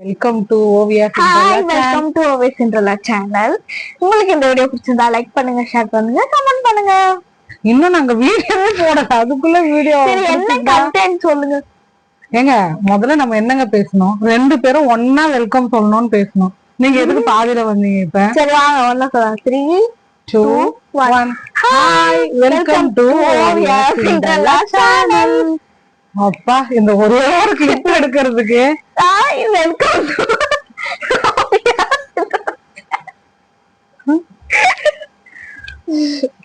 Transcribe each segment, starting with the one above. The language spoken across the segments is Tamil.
Welcome to Oviya hi welcome to Oviya Cinderella channel. உங்களுக்கு இந்த வீடியோ பிடிச்சிருந்தா லைக் பண்ணுங்க, ஷேர் பண்ணுங்க, கமெண்ட் பண்ணுங்க. இன்னும் நாங்க வீடியோவே போடல, அதுக்குள்ள வீடியோ என்ன கண்டென்ட் சொல்லுங்க. ஏங்க முதல்ல நம்ம என்னங்க பேசணும்? ரெண்டு பேரும் ஒன்னா வெல்கம் சொல்லணும்னு பேசணும். நீங்க எதுக்கு பாதியில வந்தீங்க? இப்ப சரி வாங்க ஒன்னா சொல்லலாம். 3 2 1 hi welcome to Oviya Cinderella channel. அப்பா இந்த ஒரே ஒரு கிளிப் எடுக்கிறதுக்கு ஹாய் வெல்கம் டு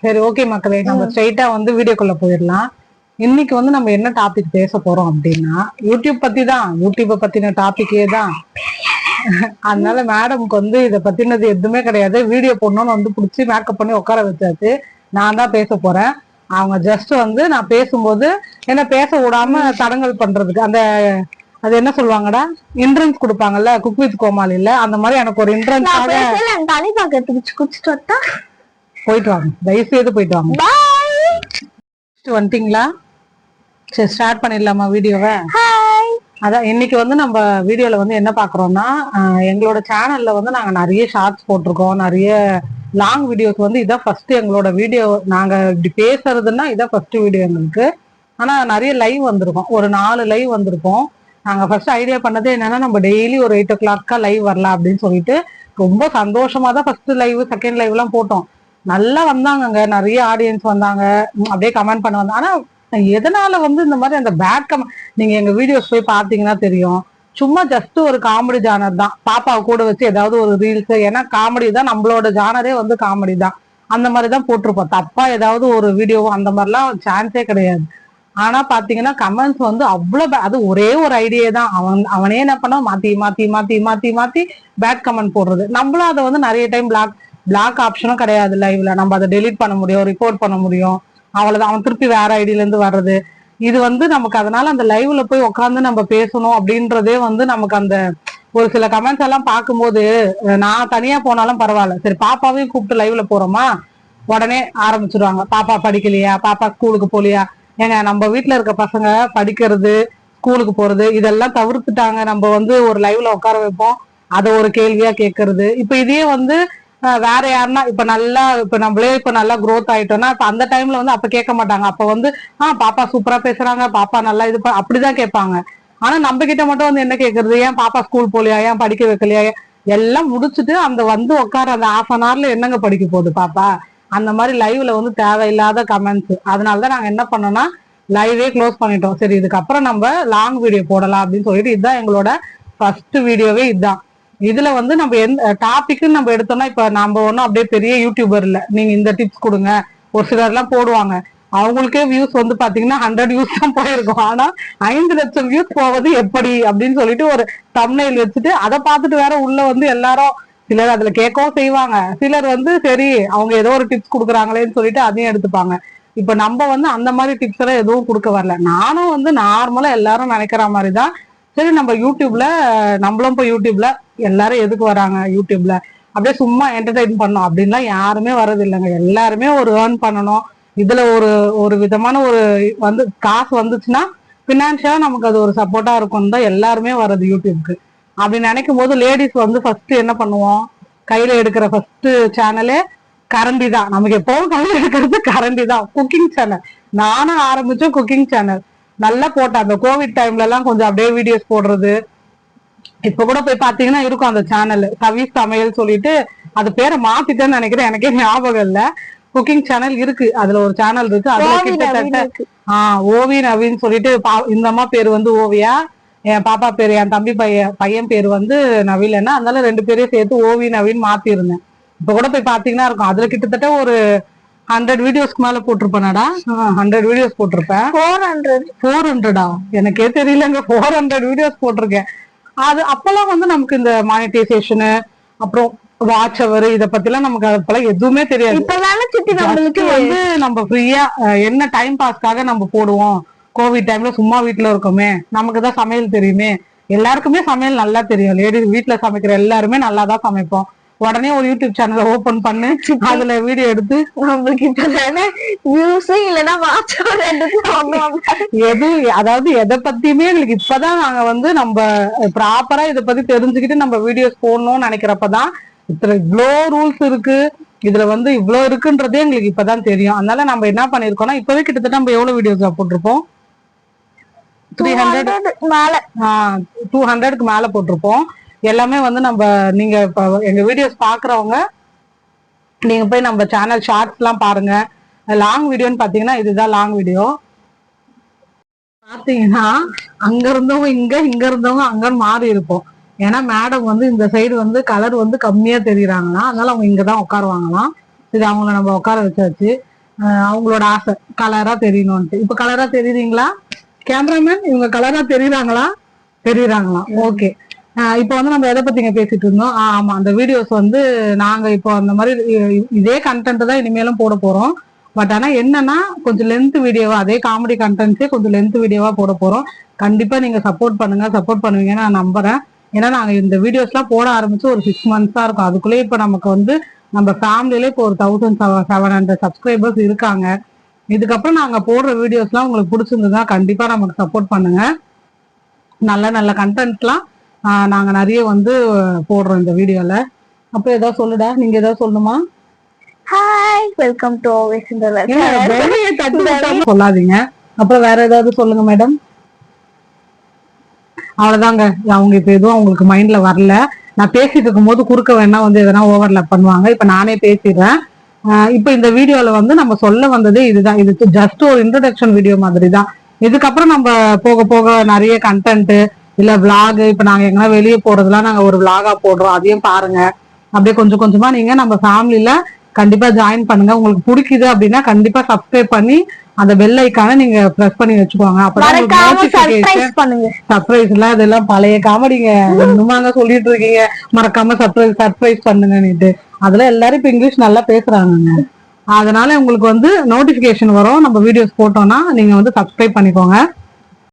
சரி ஓகே மக்களே, நம்ம ஸ்ட்ரைட்டா வந்து வீடியோக்குள்ள போயிடலாம். இன்னைக்கு வந்து நம்ம என்ன டாபிக் பேச போறோம் அப்படின்னா யூடியூப் பத்தி தான். யூடியூப்பை பத்தின டாபிக்கே தான். அதனால மேடம்க்கு வந்து இதை பத்தினது எதுவுமே கிடையாது. வீடியோ போடணும்னு வந்து பிடிச்சி மேக்கப் பண்ணி உட்கார வச்சாச்சு. நான் தான் பேச போறேன். அவங்க ஜஸ்ட் வந்து நான் பேசும்போது என்ன பேச விடாம தடங்கல் பண்றதுக்கு அந்த அது என்ன சொல்லுவாங்கடா, இன்ட்ரன்ஸ் கொடுப்பாங்கல்ல குக் வித் கோமாளில, அந்த மாதிரி எனக்கு ஒரு இன்ட்ரன்ஸாக போயிட்டு வாங்க. தயவு செய்து போயிட்டு வாங்க. வந்துட்டீங்களா? சரி ஸ்டார்ட் பண்ணிடலாமா வீடியோவை? அதான் இன்னைக்கு வந்து நம்ம வீடியோல வந்து என்ன பாக்குறோம்னா, எங்களோட சேனல்ல வந்து நாங்க நிறைய ஷார்ட்ஸ் போட்டிருக்கோம், நிறைய லாங் வீடியோஸ் வந்து இதான் ஃபர்ஸ்ட் எங்களோட வீடியோ. நாங்க இப்படி பேசுறதுன்னா இதான் ஃபர்ஸ்ட் வீடியோ எங்களுக்கு. ஆனா நிறைய லைவ் வந்திருக்கோம், ஒரு 4 லைவ் வந்திருக்கோம். நாங்க ஃபர்ஸ்ட் ஐடியா பண்ணது என்னன்னா, நம்ம டெய்லி ஒரு 8 o'clock லைவ் வரலாம் அப்படின்னு சொல்லிட்டு ரொம்ப சந்தோஷமா தான் ஃபர்ஸ்ட் லைவ் செகண்ட் லைவ் எல்லாம் போட்டோம். நல்லா வந்தாங்க, நிறைய ஆடியன்ஸ் வந்தாங்க, அப்படியே கமெண்ட் பண்ண வந்தாங்க. ஆனா எதனால வந்து இந்த மாதிரி அந்த பேட் கமெண்ட், நீங்க எங்க வீடியோஸ் போய் பாத்தீங்கன்னா தெரியும், சும்மா ஜஸ்ட் ஒரு காமெடி ஜானர் தான். பாப்பாவை கூட வச்சு ஏதாவது ஒரு ரீல்ஸ், ஏன்னா காமெடி தான் நம்மளோட ஜானரே வந்து காமெடி தான். அந்த மாதிரிதான் போட்டிருப்போம். தப்பா ஏதாவது ஒரு வீடியோ அந்த மாதிரிலாம் சான்ஸே கிடையாது. ஆனா பாத்தீங்கன்னா கமெண்ட்ஸ் வந்து அவ்வளவு அது ஒரே ஒரு ஐடியா தான். அவனே என்ன பண்ணா மாத்தி மாத்தி மாத்தி மாத்தி மாத்தி பேட் கமெண்ட் போடுறது. நம்மளும் அதை வந்து நிறைய டைம் பிளாக் ஆப்ஷனும் கிடையாது லைவ்ல. நம்ம அதை டெலீட் பண்ண முடியும், ரிப்போர்ட் பண்ண முடியும். அவ்வளவுதான். அவன் திருப்பி வேற ஐடியில இருந்து வர்றது இது வந்து நமக்கு. அதனால அந்த லைவ்ல போய் உட்காந்து நம்ம பேசணும் அப்படின்றதே வந்து நமக்கு அந்த ஒரு சில கமெண்ட்ஸ் எல்லாம் பார்க்கும்போது, நான் தனியா போனாலும் பரவாயில்ல, சரி பாப்பாவையும் கூப்பிட்டு லைவ்ல போறோமா, உடனே ஆரம்பிச்சிருவாங்க. பாப்பா படிக்கலையா, பாப்பா ஸ்கூலுக்கு போலியா. ஏங்க நம்ம வீட்டுல இருக்க பசங்க படிக்கிறது, ஸ்கூலுக்கு போறது இதெல்லாம் தவிர்த்துட்டாங்க. நம்ம வந்து ஒரு லைவ்ல உட்கார வைப்போம், அதை ஒரு கேள்வியா கேட்கறது. இப்ப இதே வந்து வேற யாருன்னா இப்ப நல்லா இப்ப நம்மளே இப்ப நல்லா growth ஆயிட்டோம்னா, இப்ப அந்த டைம்ல வந்து அப்ப கேட்க மாட்டாங்க. அப்ப வந்து பாப்பா சூப்பரா பேசுறாங்க, பாப்பா நல்லா இது அப்படிதான் கேட்பாங்க. ஆனா நம்ம கிட்ட மட்டும் வந்து என்ன கேக்குறது, ஏன் பாப்பா ஸ்கூல் போலியா, ஏன் படிக்க வைக்கலையா, எல்லாம் முடிச்சுட்டு அந்த வந்து உட்கார அந்த 1/2 hourல என்னங்க படிக்க போகுது பாப்பா. அந்த மாதிரி லைவ்ல வந்து தேவையில்லாத கமெண்ட்ஸ். அதனாலதான் நாங்க என்ன பண்ணோம்னா லைவே க்ளோஸ் பண்ணிட்டோம். சரி இதுக்கப்புறம் நம்ம லாங் வீடியோ போடலாம் அப்படின்னு சொல்லிட்டு இதுதான் எங்களோட ஃபர்ஸ்ட் வீடியோவே. இதுதான். இதுல வந்து நம்ம எந்த டாபிக்னு நம்ம எடுத்தோம்னா, இப்ப நம்ம ஒன்னும் அப்படியே பெரிய யூடியூபர் இல்ல. நீங்க இந்த டிப்ஸ் கொடுங்க, ஒரு சிலர் எல்லாம் போடுவாங்க, அவங்களுக்கே வியூஸ் வந்து பாத்தீங்கன்னா 100 வியூஸ் தான் போயிருக்கும். ஆனா 5 லட்சம் வியூஸ் போவது எப்படி அப்படின்னு சொல்லிட்டு ஒரு தம்ப்நெயில் வச்சுட்டு அதை பார்த்துட்டு வேற உள்ள வந்து எல்லாரும் சிலர் அதுல கேட்கவும் செய்வாங்க. சிலர் வந்து சரி அவங்க ஏதோ ஒரு டிப்ஸ் கொடுக்குறாங்களேன்னு சொல்லிட்டு அதையும் எடுத்துப்பாங்க. இப்ப நம்ம வந்து அந்த மாதிரி டிப்ஸ் எல்லாம் எதுவும் கொடுக்க வரல. நானும் வந்து நார்மலா எல்லாரும் நினைக்கிற மாதிரிதான், சரி நம்ம யூடியூப்ல நம்மளும் இப்போ யூடியூப்ல எல்லாரும் எதுக்கு வராங்க, யூடியூப்ல அப்படியே சும்மா என்டர்டைன் பண்ணணும் அப்படின்லாம் யாருமே வர்றது இல்லைங்க. எல்லாருமே ஒரு ஏர்ன் பண்ணணும். இதுல ஒரு ஒரு விதமான ஒரு வந்து காசு வந்துச்சுன்னா பினான்சியலா நமக்கு அது ஒரு சப்போர்ட்டா இருக்கும் தான் எல்லாருமே வர்றது யூடியூப்க்கு. அப்படி நினைக்கும் போது லேடிஸ் வந்து ஃபர்ஸ்ட் என்ன பண்ணுவோம், கையில எடுக்கிற ஃபர்ஸ்ட் சேனலே கரண்டி தான். நமக்கு எப்பவும் கையில எடுக்கிறது கரண்டி தான். குக்கிங் சேனல் நானும் ஆரம்பிச்சோம். குக்கிங் சேனல் நல்லா போட்டேன். அந்த கோவிட் டைம்ல எல்லாம் கொஞ்சம் அப்படியே வீடியோஸ் போடுறது. இப்ப கூட போய் பாத்தீங்கன்னா இருக்கும் அந்த சேனல், சவீஸ் சமையல் சொல்லிட்டு. அது பேரை மாத்திட்டேன்னு நினைக்கிறேன், எனக்கே ஞாபகம் இல்ல. குக்கிங் சேனல் இருக்கு, அதுல ஒரு சேனல் இருக்கு. அதுல கிட்டத்தட்ட ஓவி நவீன் சொல்லிட்டு இந்த அம்மா பேரு வந்து ஓவியா, என் பாப்பா பேரு, என் தம்பி பையன் பேரு வந்து நவீலன்னா, அதனால 2 பேரையும் சேர்த்து ஓவி நவீன் மாத்தி இருந்தேன். இப்ப கூட போய் பாத்தீங்கன்னா இருக்கும். அதுல கிட்டத்தட்ட ஒரு 100 வீடியோஸ்க்கு மேல போட்டிருப்பேனாடா. 100 வீடியோஸ் போட்டிருப்பேன். 400 எனக்கே தெரியலங்க. 400 வீடியோஸ் போட்டிருக்கேன். அது அப்பெல்லாம் வந்து நமக்கு இந்த மானிட்டைசேஷனு அப்புறம் வாட்ச் அவர் இத பத்தி எல்லாம் நமக்கு அப்பெல்லாம் எதுவுமே தெரியாது. நம்மளுக்கு வந்து நம்ம ஃப்ரீயா என்ன டைம் பாஸ்க்காக நம்ம போடுவோம். கோவிட் டைம்ல சும்மா வீட்டுல இருக்கோமே, நமக்கு தான் சமையல் தெரியுமே. எல்லாருக்குமே சமையல் நல்லா தெரியும். லேடிஸ் வீட்டுல சமைக்கிற எல்லாருமே நல்லா தான் சமைப்போம். உடனே ஒரு யூடியூப் சேனலை ஓபன் பண்ணு, அதுல வீடியோ எடுத்து நம்மளுக்கு இப்ப வியூஸ் இல்லைன்னா வாட்ச் எது, அதாவது எதை பத்தியுமே எங்களுக்கு இப்பதான் நாங்க வந்து நம்ம ப்ராப்பரா இதை பத்தி தெரிஞ்சுக்கிட்டு நம்ம வீடியோஸ் போடணும்னு நினைக்கிறப்பதான் இவ்வளோ ரூல்ஸ் இருக்கு, இதுல வந்து இவ்வளவு இருக்குன்றதே எங்களுக்கு இப்பதான் தெரியும். அதனால நம்ம என்ன பண்ணிருக்கோம்னா, இப்பவே கிட்டத்தட்ட நம்ம எவ்வளவு வீடியோஸ் போட்டிருப்போம், 200க்கு மேல போட்டிருப்போம். எல்லாமே வந்து நம்ம நீங்க எங்க வீடியோஸ் பாக்குறவங்க நீங்க போய் நம்ம சேனல் ஷார்ட்ஸ் எல்லாம் பாருங்க. லாங் வீடியோன்னு பாத்தீங்கன்னா இதுதான் லாங் வீடியோ. பாத்தீங்கன்னா அங்க இருந்தவங்க இங்க இருந்தவங்க அங்கன்னு மாறி இருப்போம். ஏன்னா மேடம் வந்து இந்த சைடு வந்து கலர் வந்து கம்மியா தெரியுறாங்கன்னா, அதனால அவங்க இங்கதான் உட்காருவாங்களாம். இது அவங்கள நம்ம உட்கார வச்சாச்சு. அவங்களோட ஆசை கலரா தெரியணும்ட்டு. இப்ப கலரா தெரியுறீங்களா கேமராமேன்? இவங்க கலரா தெரியுறாங்களாம். ஓகே. இப்ப வந்து நம்ம எதை பத்திங்க பேசிட்டு இருந்தோம்? ஆமா, அந்த வீடியோஸ் வந்து நாங்க இப்போ அந்த மாதிரி இதே கண்டென்ட் தான் இனிமேலும் போட போறோம். பட் ஆனா என்னன்னா கொஞ்சம் லென்த் வீடியோவா, அதே காமெடி கண்டென்ட்ஸே கொஞ்சம் லென்த் வீடியோவா போட போறோம். கண்டிப்பா நீங்க சப்போர்ட் பண்ணுவீங்கன்னு நான் நம்புறேன். ஏன்னா நாங்க இந்த வீடியோஸ் எல்லாம் போட ஆரம்பிச்சு ஒரு 6 months தான் இருக்கும். அதுக்குள்ளேயே இப்ப நமக்கு வந்து நம்ம ஃபேமிலியில இப்போ ஒரு 1700 சப்ஸ்கிரைபர்ஸ் இருக்காங்க. இதுக்கப்புறம் நாங்க போடுற வீடியோஸ் எல்லாம் உங்களுக்கு பிடிச்சிருந்ததுன்னா கண்டிப்பா நமக்கு சப்போர்ட் பண்ணுங்க. நல்ல நல்ல கண்டென்ட்லாம் நாங்க நிறைய வந்து போடுறோம் இந்த வீடியோல. அப்ப ஏதாவது சொல்லுடா, நீங்க ஏதாவது சொல்லணுமா? ஹாய், வெல்கம் டு சொல்லாதீங்க. அப்புறம் வேற ஏதாவது சொல்லுங்க மேடம். அவ்வளவுதாங்க. அவங்க இப்ப எதுவும் அவங்களுக்கு மைண்ட்ல வரல. நான் பேசிட்டு இருக்கும் போது குறுக்க வேணா வந்து எதனா ஓவர்லாப் பண்ணுவாங்க. இப்ப நானே பேசிடுறேன். இப்ப இந்த வீடியோல வந்து நம்ம சொல்ல வந்ததே இதுதான். இது ஜஸ்ட் ஒரு இன்ட்ரோடக்ஷன் வீடியோ மாதிரி தான். இதுக்கப்புறம் நம்ம போக போக நிறைய கண்டென்ட் இல்ல விளாக், இப்ப நாங்க எங்கன்னா வெளியே போறதுலாம் நாங்க ஒரு விளாகா போடுறோம், அதையும் பாருங்க. அப்படியே கொஞ்சம் கொஞ்சமா நீங்க நம்ம ஃபேமிலில கண்டிப்பா ஜாயின் பண்ணுங்க. உங்களுக்கு பிடிக்குது அப்படின்னா கண்டிப்பா சப்ஸ்கிரைப் பண்ணி அந்த பெல் ஐக்கான நீங்க பிரஸ் பண்ணி வச்சுக்கோங்க. சர்ப்ரைஸ் எல்லாம் இதெல்லாம் பழைய காமெடிங்க, இன்னுமாங்க சொல்லிட்டு இருக்கீங்க மறக்காம சர்ப்ரைஸ் பண்ணுங்கன்னுட்டு. அதுல எல்லாரும் இப்ப இங்கிலீஷ் நல்லா பேசுறாங்க. அதனால உங்களுக்கு வந்து நோட்டிபிகேஷன் வரும். நம்ம வீடியோஸ் போட்டோம்னா நீங்க வந்து சப்ஸ்கிரைப் பண்ணிக்கோங்க.